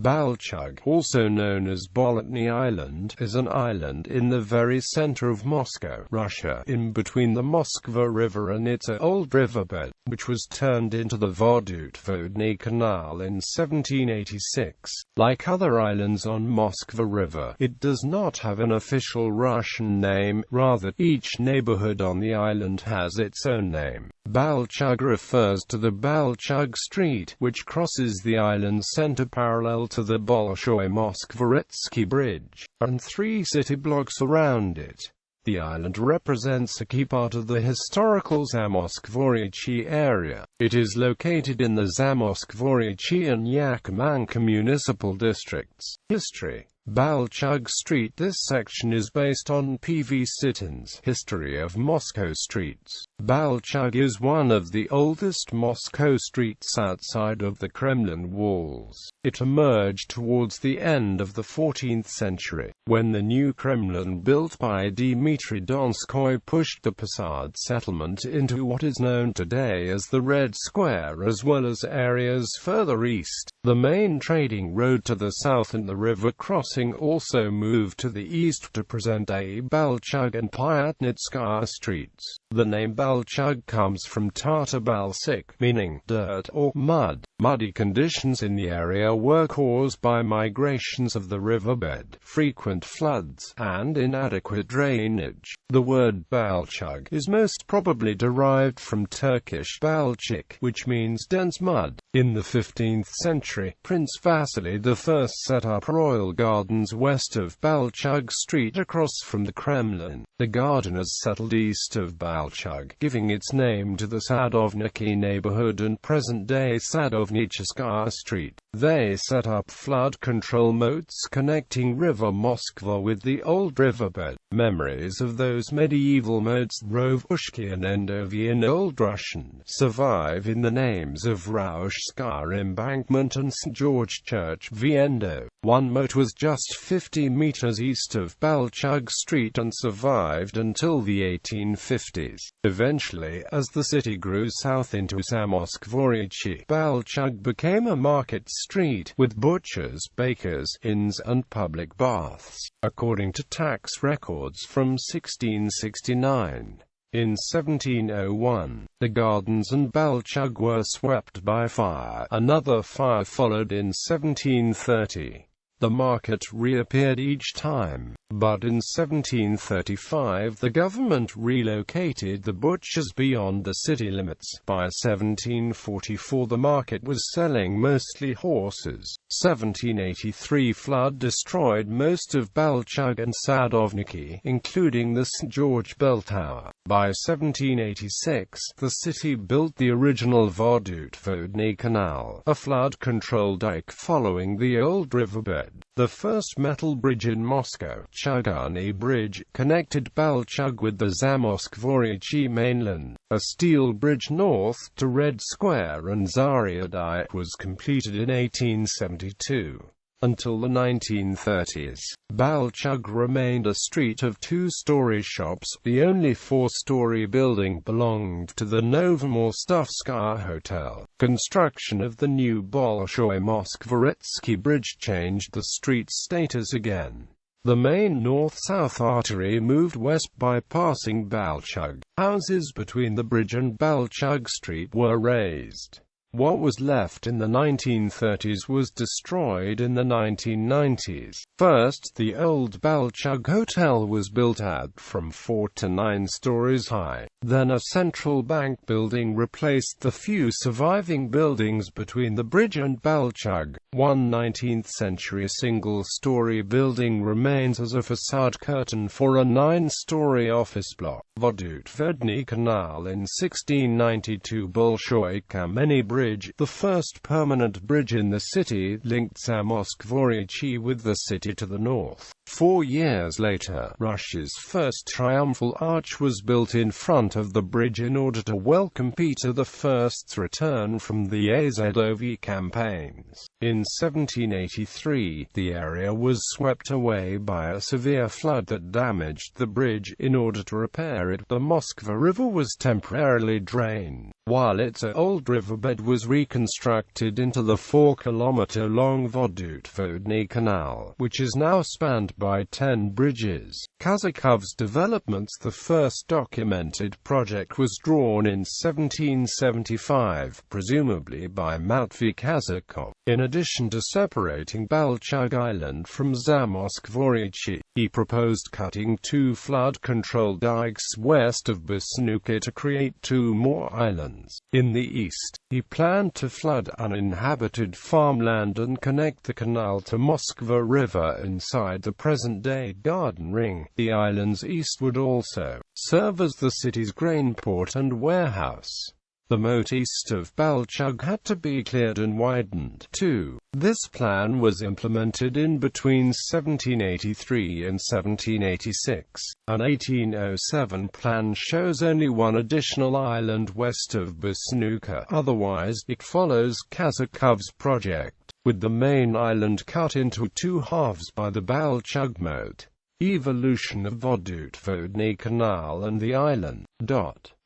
Balchug, also known as Bolotny Island, is an island in the very center of Moscow, Russia, in between the Moskva River and its old riverbed, which was turned into the Vodootvodny Canal in 1786. Like other islands on Moskva River, it does not have an official Russian name, rather, each neighborhood on the island has its own name. Balchug refers to the Balchug Street, which crosses the island's center parallel to the Bolshoy Moskvoretsky Bridge, and 3 city blocks around it. The island represents a key part of the historical Zamoskvorechye area. It is located in the Zamoskvorechye and Yakmanka municipal districts. History. Balchug Street. This section is based on P.V. Sitton's History of Moscow Streets. Balchug is one of the oldest Moscow streets outside of the Kremlin walls. It emerged towards the end of the 14th century, when the new Kremlin built by Dmitry Donskoy pushed the Posad settlement into what is known today as the Red Square, as well as areas further east. The main trading road to the south and the river crossing also moved to the east to present Balchug and Pyatnitskaya streets. The name Balchug comes from Tatar Balsik, meaning dirt or mud. Muddy conditions in the area were caused by migrations of the riverbed, frequent floods, and inadequate drainage. The word Balchug is most probably derived from Turkish Balchik, which means dense mud. In the 15th century, Prince Vasily I set up royal gardens west of Balchug Street across from the Kremlin. The gardeners settled east of Balchug, giving its name to the Sadovniki neighborhood and present-day Sadovnicheskaya Street. They set up flood control moats connecting River Moskva with the old riverbed. Memories of those medieval moats, Rovushki and Endovy in Old Russian, survive in the names of Raushskaya Embankment and St. George Church Viendo. One moat was just 50 meters east of Balchug Street and survived until the 1850s. Eventually, as the city grew south into Zamoskvorechye, Balchug became a market street, with butchers, bakers, inns, and public baths, according to tax records from 1669. In 1701, the gardens and Balchug were swept by fire. Another fire followed in 1730. The market reappeared each time, but in 1735 the government relocated the butchers beyond the city limits. By 1744 the market was selling mostly horses. 1783 flood destroyed most of Balchug and Sadovniki, including the St. George Bell Tower. By 1786, the city built the original Vodootvodny Canal, a flood-control dike following the old riverbed. The first metal bridge in Moscow, Chugani Bridge, connected Balchug with the Zamoskvorechye mainland. A steel bridge north to Red Square and Zaria Dyke was completed in 1872. Until the 1930s, Balchug remained a street of 2-story shops. The only 4-story building belonged to the Novomostovskaya Hotel. Construction of the new Bolshoy Moskvoretsky Bridge changed the street's status again. The main north-south artery moved west by passing Balchug. Houses between the bridge and Balchug Street were razed. What was left in the 1930s was destroyed in the 1990s. First, the old Balchug Hotel was built out from 4 to 9 stories high. Then a central bank building replaced the few surviving buildings between the bridge and Balchug. One 19th-century single-story building remains as a facade curtain for a 9-story office block. Vodootvodny Canal in 1692. Bolshoy Kameny Bridge, the first permanent bridge in the city, linked Zamoskvorechye with the city to the north. 4 years later, Russia's first triumphal arch was built in front of the bridge in order to welcome Peter I's return from the A.Savin campaigns. In 1783, the area was swept away by a severe flood that damaged the bridge. In order to repair it, the Moskva River was temporarily drained. while its old riverbed was reconstructed into the 4-kilometer-long Vodootvodny Canal, which is now spanned by 10 bridges. Kazakov's developments. The first documented project was drawn in 1775, presumably by Matvey Kazakov. In addition to separating Balchug Island from Zamoskvorechye, he proposed cutting 2 flood-control dikes west of Bosnuka to create 2 more islands. In the east, he planned to flood uninhabited farmland and connect the canal to Moskva River inside the present-day Garden Ring. The island's east would also serve as the city's grain port and warehouse. The moat east of Balchug had to be cleared and widened, too. This plan was implemented in between 1783 and 1786. An 1807 plan shows only one additional island west of Bosnuka, otherwise, it follows Kazakov's project, with the main island cut into 2 halves by the Balchug moat. Evolution of Vodootvodny Canal and the island.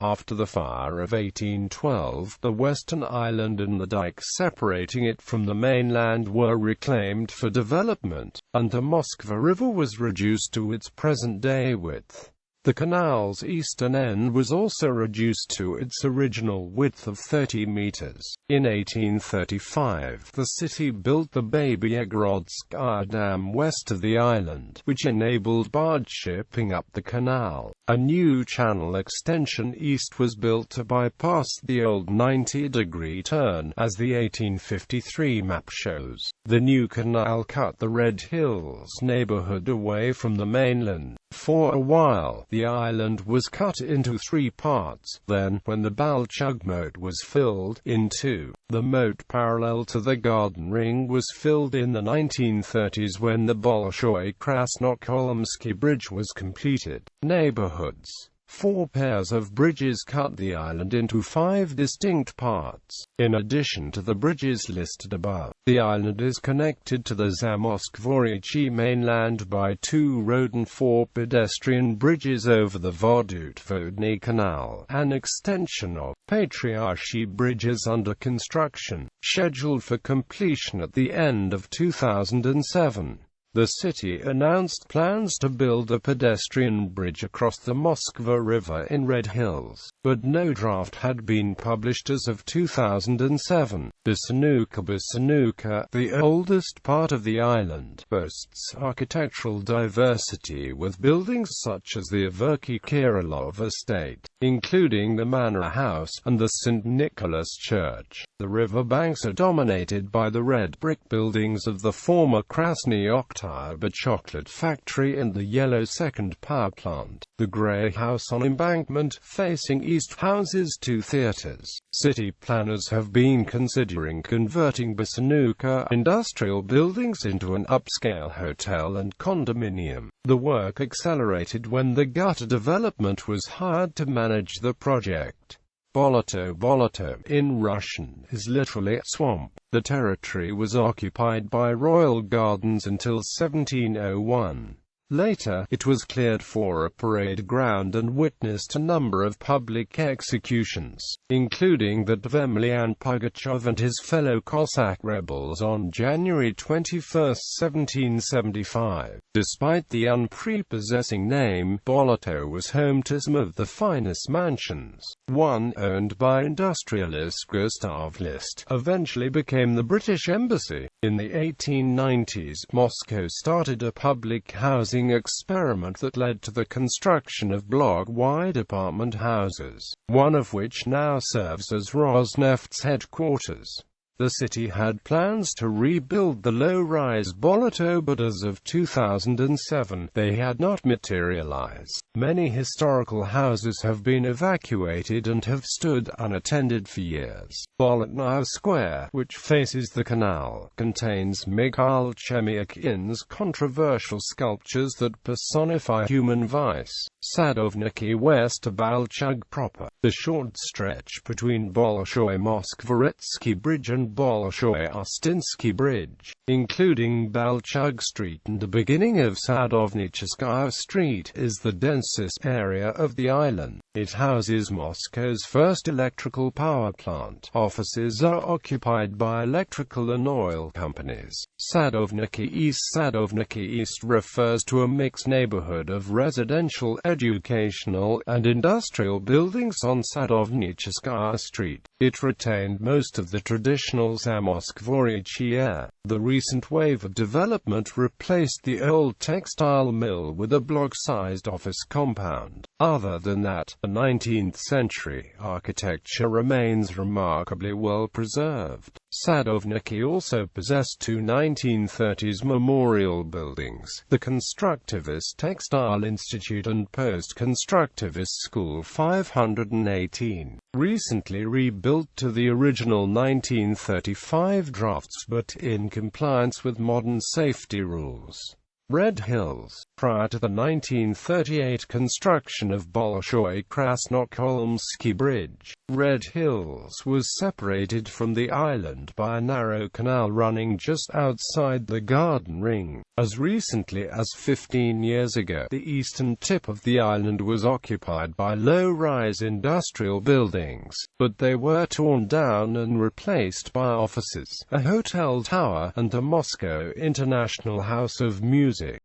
After the fire of 1812, the western island and the dikes separating it from the mainland were reclaimed for development, and the Moskva River was reduced to its present-day width. The canal's eastern end was also reduced to its original width of 30 meters. In 1835, the city built the Babyegrodskaya Dam west of the island, which enabled barge shipping up the canal. A new channel extension east was built to bypass the old 90-degree turn, as the 1853 map shows. The new canal cut the Red Hills neighborhood away from the mainland. For a while, the island was cut into 3 parts. Then, when the Balchug moat was filled in 2, the moat parallel to the Garden Ring was filled in the 1930s when the Bolshoy Moskvoretsky Bridge was completed. Neighborhoods. 4 pairs of bridges cut the island into 5 distinct parts. In addition to the bridges listed above, the island is connected to the Zamoskvorechye mainland by 2 road and 4 pedestrian bridges over the Vodootvodny Canal. An extension of Patriarchy Bridge is under construction, scheduled for completion at the end of 2007. The city announced plans to build a pedestrian bridge across the Moskva River in Red Hills, but no draft had been published as of 2007. Bosnuka, the oldest part of the island, boasts architectural diversity with buildings such as the Averky Kirilov estate, including the Manor House, and the St. Nicholas Church. The river banks are dominated by the red brick buildings of the former Krasny Oktyabr chocolate factory and the yellow second power plant. The grey house on embankment facing east houses 2 theatres. City planners have been considering converting Bosnuka industrial buildings into an upscale hotel and condominium. The work accelerated when the gutter development was hired to manage the project. Boloto in Russian is literally swamp. The territory was occupied by royal gardens until 1701. Later, it was cleared for a parade ground and witnessed a number of public executions, including that of Emelian Pugachev and his fellow Cossack rebels on January 21, 1775. Despite the unprepossessing name, Boloto was home to some of the finest mansions. One, owned by industrialist Gustav List, eventually became the British Embassy. In the 1890s, Moscow started a public housing experiment that led to the construction of block-wide apartment houses, one of which now serves as Rosneft's headquarters. The city had plans to rebuild the low-rise Boloto, but as of 2007, they had not materialized. Many historical houses have been evacuated and have stood unattended for years. Bolotny Square, which faces the canal, contains Mikhail Chemyakin's controversial sculptures that personify human vice. Sadovniki west of Balchug proper. The short stretch between Bolshoy Moskvoretsky Bridge and Bolshoy Moskvoretsky Bridge, including Balchug Street and the beginning of Sadovnicheskaya Street, is the densest area of the island. It houses Moscow's first electrical power plant. Offices are occupied by electrical and oil companies. Sadovniki East refers to a mixed neighborhood of residential, educational, and industrial buildings on Sadovnicheskaya Street. It retained most of the traditional Zamoskvorechye. The recent wave of development replaced the old textile mill with a block-sized office compound. Other than that, the 19th-century architecture remains remarkably well preserved. Sadovniki also possessed two 1930s memorial buildings, the Constructivist Textile Institute and Post-Constructivist School 518, recently rebuilt to the original 1935 drafts but in compliance with modern safety rules. Red Hills. Prior to the 1938 construction of Bolshoy Moskvoretsky Bridge, Red Hills was separated from the island by a narrow canal running just outside the Garden Ring. As recently as 15 years ago, the eastern tip of the island was occupied by low-rise industrial buildings, but they were torn down and replaced by offices, a hotel tower, and a Moscow International House of Music.